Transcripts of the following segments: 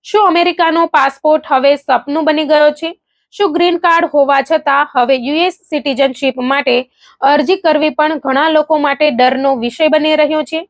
શું અમેરિકાનો પાસપોર્ટ હવે સપનું બની ગયો છે? શું ગ્રીન કાર્ડ હોવા છતાં હવે યુએસ સિટીઝનશિપ માટે અરજી કરવી પણ ઘણા લોકો માટે ડરનો વિષય બની રહ્યો છે?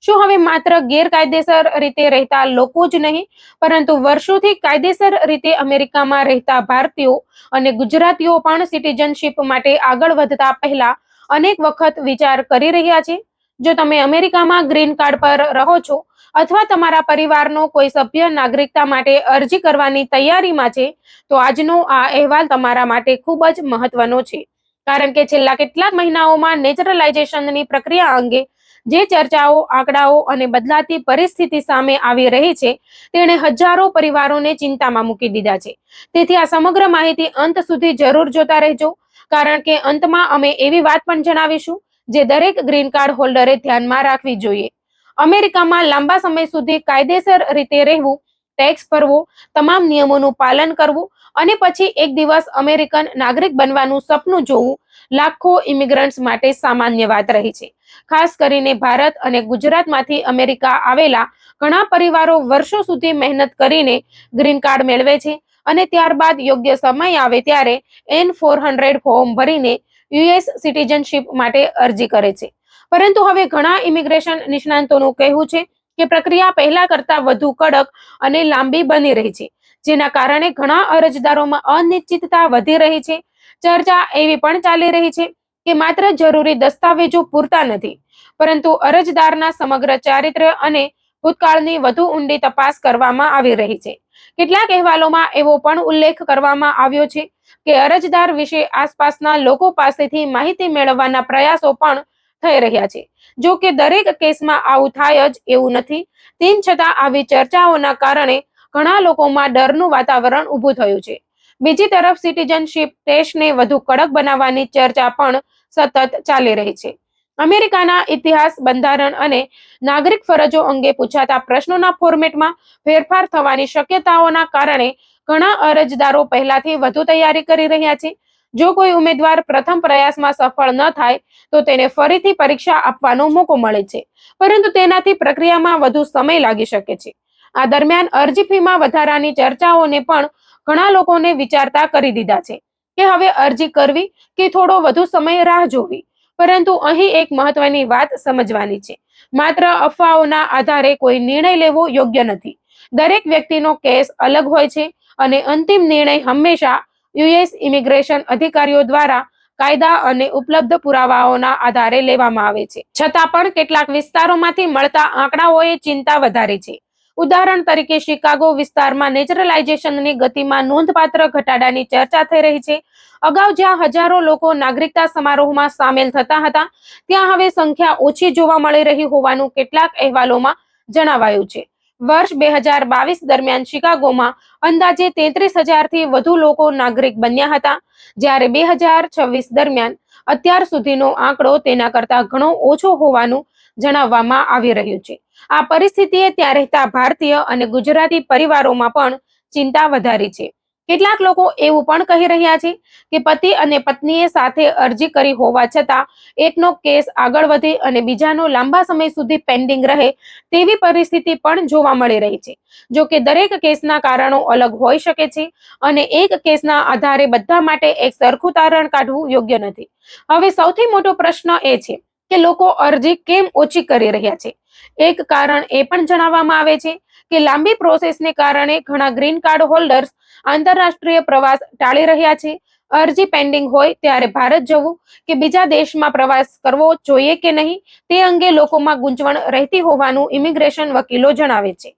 શું હવે માત્ર ગેરકાયદેસર રીતે રહેતા લોકો જ નહીં, પરંતુ વર્ષોથી કાયદેસર રીતે અમેરિકામાં રહેતા ભારતીયો અને ગુજરાતીઓ પણ સિટીઝનશિપ માટે આગળ વધતા પહેલા અનેક વખત વિચાર કરી રહ્યા છે? જો તમે અમેરિકામાં ગ્રીન કાર્ડ પર રહો છો અથવા તમારા પરિવારનો કોઈ સભ્ય નાગરિકતા માટે અરજી કરવાની તૈયારીમાં છે, તો આજનો આ અહેવાલ તમારા માટે ખૂબ જ મહત્વનો છે. કારણ કે છેલ્લા કેટલાક મહિનાઓમાં નેચરલાઇઝેશનની પ્રક્રિયા અંગે જે ચર્ચાઓ, આંકડાઓ અને બદલાતી પરિસ્થિતિ સામે આવી રહી છે, તેણે હજારો પરિવારોને ચિંતામાં મૂકી દીધા છે. તેથી આ સમગ્ર માહિતી અંત સુધી જરૂર જોતા રહેજો, કારણ કે અંતમાં અમે એવી વાત પણ જણાવીશું જે દરેક ગ્રીન કાર્ડ હોલ્ડરે ધ્યાનમાં રાખવી જોઈએ. અમેરિકામાં લાંબા સમય સુધી કાયદેસર રીતે રહેવું, ટેક્સ ભરવો, તમામ નિયમોનું પાલન કરવું અને પછી એક દિવસ અમેરિકન નાગરિક બનવાનું સપનું જોવું લાખો ઇમિગ્રન્ટ્સ માટે સામાન્ય વાત રહી છે. ખાસ કરીને ભારત અને ગુજરાતમાંથી અમેરિકા આવેલા ઘણા પરિવારો વર્ષો સુધી મહેનત કરીને ગ્રીન કાર્ડ મેળવે છે અને ત્યારબાદ યોગ્ય સમય આવે ત્યારે N-400 ફોર્મ ભરીને યુએસ સિટીઝનશિપ માટે અરજી કરે છે. પરંતુ હવે ઘણા ઇમિગ્રેશન નિષ્ણાંતોનું કહેવું છે કે પ્રક્રિયા પહેલા કરતા વધુ કડક અને લાંબી બની રહી છે, જેના કારણે ઘણા અરજદારોમાં અનિશ્ચિતતા વધી રહી છે. ચર્ચા એવી પણ ચાલી રહી છે કે માત્ર જરૂરી દસ્તાવેજો પૂરતા નથી, પરંતુ અરજદારના સમગ્ર ચારિત્ર્ય અને ભૂતકાળની વધુ ઊંડી તપાસ કરવામાં આવી રહી છે. કેટલાક અહેવાલોમાં એવો પણ ઉલ્લેખ કરવામાં આવ્યો છે કે અરજદાર વિશે આસપાસના લોકો પાસેથી માહિતી મેળવવાના પ્રયાસો પણ થઈ રહ્યા છે. જો કે દરેક કેસમાં આવું થાય જ એવું નથી. તેમ છતાં આવી ચર્ચાઓના કારણે ઘણા લોકોમાં ડરનું વાતાવરણ ઊભું થયું છે. બીજી તરફ સિટીઝનશિપ ટેસ્ટને વધુ કડક બનાવવાની ચર્ચા પણ સતત ચાલી રહી છે. અમેરિકાના ઇતિહાસ, બંધારણ અને નાગરિક ફરજો અંગે પૂછાતા પ્રશ્નોના ફોર્મેટમાં ફેરફાર થવાની શક્યતાઓના કારણે ઘણા અરજદારો પહેલાથી વધુ તૈયારી કરી રહ્યા છે. જો કોઈ ઉમેદવાર પ્રથમ પ્રયાસમાં સફળ ન થાય તો તેને ફરીથી પરીક્ષા આપવાનો મોકો મળે છે, પરંતુ તેનાથી પ્રક્રિયામાં વધુ સમય લાગી શકે છે. આ દરમિયાન અરજી ફીમાં વધારાની ચર્ચાઓને પણ ઘણા લોકોને વિચારતા કરી દીધા છે કે હવે અરજી કરવી કે થોડો વધુ સમય રાહ જોવી. પરંતુ અહીં એક મહત્વની વાત સમજવાની છે. માત્ર અફવાઓના આધારે કોઈ નિર્ણય લેવો યોગ્ય નથી. દરેક વ્યક્તિનો કેસ અલગ હોય છે અને અંતિમ નિર્ણય હંમેશા યુએસ ઇમિગ્રેશન અધિકારીઓ દ્વારા કાયદા અને ઉપલબ્ધ પુરાવાઓના આધારે લેવામાં આવે છે. છતાં પણ કેટલાક વિસ્તારોમાંથી મળતા આંકડાઓએ ચિંતા વધારી છે. ઉદાહરણ તરીકે શિકાગો વિસ્તારમાં નેચરલાઇઝેશનની ગતિમાં નોંધપાત્ર ઘટાડાની ચર્ચા થઈ રહી છે. અગાઉ જ્યાં હજારો લોકો નાગરિકતા સમારોહમાં સામેલ થતા હતા, ત્યાં હવે સંખ્યા ઓછી જોવા મળી રહી હોવાનું કેટલાક અહેવાલોમાં જણાવાયું છે. વર્ષ 2022 દરમિયાન શિકાગોમાં અંદાજે 33,000થી વધુ લોકો નાગરિક બન્યા હતા, જ્યારે 2026 દરમિયાન અત્યાર સુધીનો આંકડો તેના કરતા ઘણો ઓછો હોવાનું જણાવવામાં આવી રહ્યું છે. આ પરિસ્થિતિએ ત્યાં રહેતા ભારતીય અને ગુજરાતી પરિવારોમાં પણ ચિંતા વધારી છે. કેટલાક લોકો એવું પણ કહી રહ્યા છે કે પતિ અને પત્નીએ સાથે અરજી કરી હોવા છતાં એકનો કેસ આગળ વધે અને બીજાનો લાંબા સમય સુધી પેન્ડિંગ રહે તેવી પરિસ્થિતિ પણ જોવા મળી રહી છે. જો કે દરેક કેસના કારણો અલગ હોઈ શકે છે અને એક કેસના આધારે બધા માટે એક સરખું તારણ કાઢવું યોગ્ય નથી. હવે સૌથી મોટો પ્રશ્ન એ છે કે લોકો અરજી કેમ ઓછી કરી રહ્યા છે. એક કારણ એ પણ જણાવવામાં આવે છે કે લાંબી પ્રોસેસને કારણે ઘણા ગ્રીન કાર્ડ હોલ્ડર્સ આંતરરાષ્ટ્રીય પ્રવાસ ટાળી રહ્યા છે. અરજી પેન્ડિંગ હોય ત્યારે ભારત જવું કે બીજા દેશમાં પ્રવાસ કરવો જોઈએ કે નહીં તે અંગે લોકોમાં ગૂંચવણ રહેતી હોવાનું ઇમિગ્રેશન વકીલો જણાવે છે.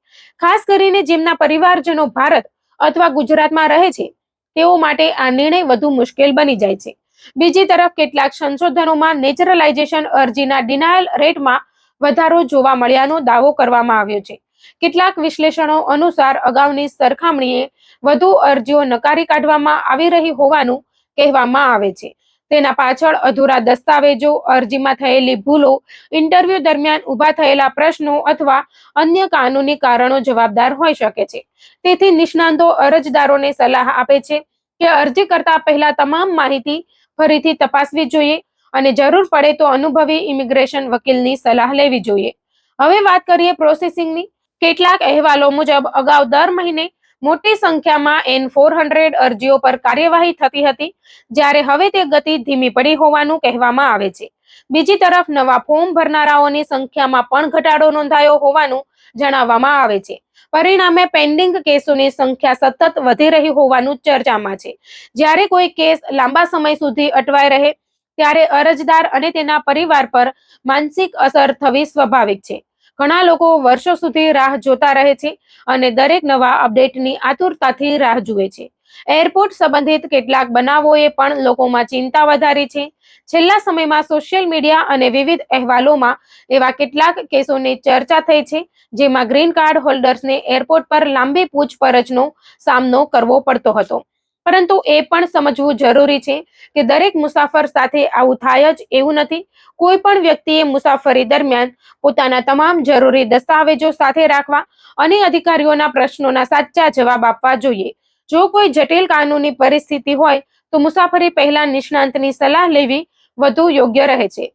ખાસ કરીને જેમના પરિવારજનો ભારત અથવા ગુજરાતમાં રહે છે, તેઓ માટે આ નિર્ણય વધુ મુશ્કેલ બની જાય છે. બીજી તરફ કેટલાક સંશોધનોમાં નેચરલાઇઝેશન અરજીના ડિનાયલ રેટમાં વધારો જોવા મળ્યાનો દાવો કરવામાં આવ્યો છે. કેટલાક વિશ્લેષણો અનુસાર અગાઉની સરખામણીએ વધુ અરજીઓ નકારી કાઢવામાં આવી રહી હોવાનું કહેવામાં આવે છે. તેના પાછળ અધૂરા દસ્તાવેજો, અરજીમાં થયેલી ભૂલો, ઇન્ટરવ્યૂ દરમિયાન ઊભા થયેલા પ્રશ્નો અથવા અન્ય કાનૂની કારણો જવાબદાર હોઈ શકે છે. તેથી નિષ્ણાંતો અરજદારોને સલાહ આપે છે કે અરજી કરતા પહેલા તમામ માહિતી ફરીથી તપાસવી જોઈએ અને જરૂર પડે તો અનુભવી ઇમિગ્રેશન વકીલની સલાહ લેવી જોઈએ. હવે વાત કરીએ પ્રોસેસિંગની. કેટલાક અહેવાલો મુજબ અગાઉ દર મહિને મોટી સંખ્યામાં N400 અરજીઓ પર કાર્યવાહી થતી હતી, જ્યારે હવે તે ગતિ ધીમી પડી હોવાનું કહેવામાં આવે છે. બીજી તરફ નવા ફોર્મ ભરનારાઓની સંખ્યામાં પણ ઘટાડો નોંધાયો હોવાનું જણાવવામાં આવે છે. પરિણામે પેન્ડિંગ કેસોની સંખ્યા સતત વધી રહી હોવાનું ચર્ચામાં છે. જ્યારે કોઈ કેસ લાંબા સમય સુધી અટવાઈ રહે ત્યારે અરજદાર અને તેના પરિવાર પર માનસિક અસર થવી સ્વાભાવિક છે. ઘણા લોકો વર્ષો સુધી રાહ જોતા રહે છે અને દરેક નવા અપડેટની આતુરતાથી રાહ જુએ છે. એરપોર્ટ સંબંધિત કેટલાક બનાવોએ પણ લોકોમાં ચિંતા વધારી છે. છેલ્લા સમયમાં સોશિયલ મીડિયા અને વિવિધ અહેવાલોમાં એવા કેટલાક કેસોની ચર્ચા થઈ છે, જેમાં ગ્રીન કાર્ડ હોલ્ડર્સને એરપોર્ટ પર લાંબી પૂછપરછનો સામનો કરવો પડતો હતો. પરંતુ એ પણ સમજવું જરૂરી છે કે દરેક મુસાફર સાથે આવું થાય જ એવું નથી. કોઈ પણ વ્યક્તિએ મુસાફરી દરમિયાન પોતાના તમામ જરૂરી દસ્તાવેજો સાથે રાખવા અને અધિકારીઓના પ્રશ્નોના સાચા જવાબ આપવા જોઈએ. જો કોઈ જટિલ કાનૂની પરિસ્થિતિ હોય તો મુસાફરી પહેલા નિષ્ણાંતની સલાહ લેવી વધુ યોગ્ય રહે છે.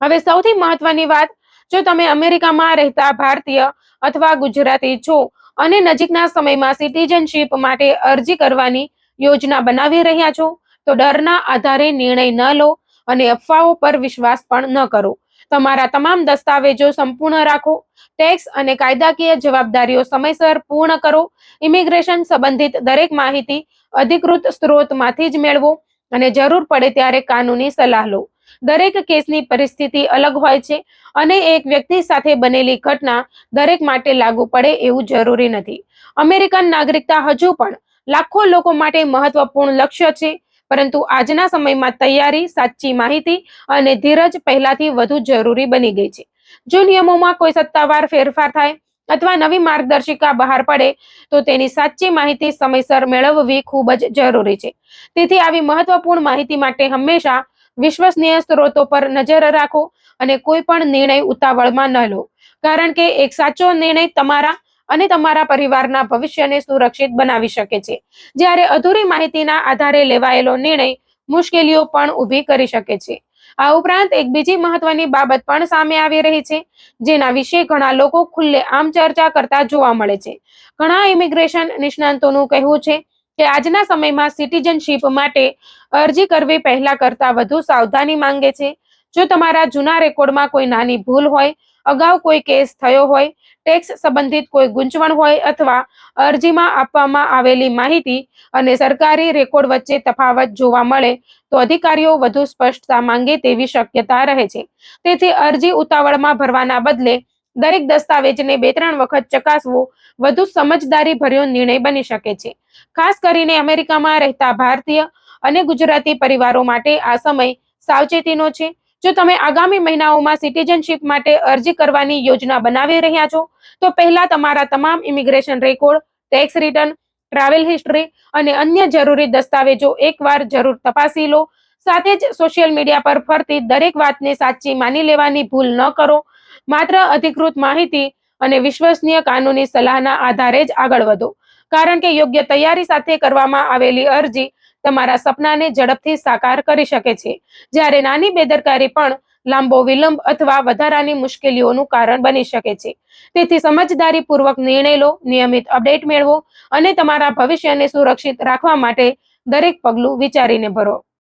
હવે સૌથી મહત્વની વાત, જો તમે અમેરિકામાં રહેતા ભારતીય અથવા ગુજરાતી છો અને નજીકના સમયમાં સિટીઝનશીપ માટે અરજી કરવાની યોજના બનાવી રહ્યા છો, તો ડરના આધારે નિર્ણય ન લો અને અફવાઓ પર વિશ્વાસ પણ ન કરો. તમારા તમામ દસ્તાવેજો સંપૂર્ણ રાખો, ટેક્સ અને કાયદાકીય જવાબદારીઓ સમયસર પૂર્ણ કરો, ઇમિગ્રેશન સંબંધિત દરેક માહિતી અધિકૃત સ્ત્રોતમાંથી જ મેળવો અને જરૂર પડે ત્યારે કાનૂની સલાહ લો. દરેક કેસની પરિસ્થિતિ અલગ હોય છે અને એક વ્યક્તિ સાથે બનેલી ઘટના દરેક માટે લાગુ પડે એવું જરૂરી નથી. અમેરિકન નાગરિકતા હજુ પણ લાખો લોકો માટે મહત્વપૂર્ણ લક્ષ્ય છે, પરંતુ આજના સમયમાં તૈયારી, સાચી માહિતી અને ધીરજ પહેલાથી વધુ જરૂરી બની ગઈ છે. જો નિયમોમાં કોઈ સત્તાવાર ફેરફાર થાય અથવા નવી માર્ગદર્શિકા બહાર પડે તો તેની સાચી માહિતી સમયસર મેળવવી ખૂબ જ જરૂરી છે. તેથી આવી મહત્વપૂર્ણ માહિતી માટે હંમેશા વિશ્વસનીય સ્ત્રોતો પર નજર રાખો અને કોઈ પણ નિર્ણય ઉતાવળમાં ન લો, કારણ કે એક સાચો નિર્ણય તમારા અને તમારા પરિવારના ભવિષ્યને સુરક્ષિત બનાવી શકે છે, જ્યારે અધૂરી માહિતીના આધારે લેવાયેલો નિર્ણય મુશ્કેલીઓ પણ ઊભી કરી શકે છે. આ ઉપરાંત એક બીજી મહત્વની બાબત પણ સામે આવી રહી છે, જેના વિશે ઘણા લોકો ખુલ્લેઆમ ચર્ચા કરતા જોવા મળે છે. ઘણા ઇમિગ્રેશન નિષ્ણાતોનું કહેવું છે કે આજના સમયમાં સિટીઝનશીપ માટે અરજી કરવી પહેલા કરતા વધુ સાવધાની માંગે છે. જો તમારા જૂના રેકોર્ડમાં કોઈ નાની ભૂલ હોય, અગાઉ કોઈ કેસ થયો હોય, ટેક્સ સંબંધિત કોઈ ગૂંચવણ હોય અથવા અરજીમાં આપવામાં આવેલી માહિતી અને સરકારી રેકોર્ડ વચ્ચે તફાવત જોવા મળે, તો અધિકારીઓ વધુ સ્પષ્ટતા માંગે તેવી શક્યતા રહે છે. તેથી અરજી ઉતાવળમાં ભરવાના બદલે દરેક દસ્તાવેજને 2-3 વખત ચકાસવો વધુ સમજદારીભર્યો નિર્ણય બની શકે છે. ખાસ કરીને અમેરિકામાં રહેતા ભારતીય અને ગુજરાતી પરિવારો માટે આ સમય સાવચેતીનો છે. જો તમે આગામી મહિનાઓમાં સિટીઝનશીપ માટે અરજી કરવાની યોજના બનાવી રહ્યા છો, તો પહેલા તમારા તમામ immigration record, tax return, travel history અને અન્ય જરૂરી દસ્તાવેજો એકવાર જરૂર તપાસી લો. સાથે જ સોશિયલ મીડિયા પર ફરતી દરેક વાતને સાચી માની લેવાની ભૂલ ન કરો. માત્ર અધિકૃત માહિતી અને વિશ્વસનીય કાનૂની સલાહના આધારે જ આગળ વધો, કારણ કે યોગ્ય તૈયારી સાથે કરવામાં આવેલી અરજી તમારા સપનાને ઝડપથી સાકાર કરી શકે છે, જ્યારે નાની બેદરકારી પણ લાંબો વિલંબ અથવા વધારાની મુશ્કેલીઓનું કારણ બની શકે છે. તેથી સમજદારીપૂર્વક નિર્ણય લો, નિયમિત અપડેટ મેળવો અને તમારા ભવિષ્યને સુરક્ષિત રાખવા માટે દરેક પગલું વિચારીને ભરો.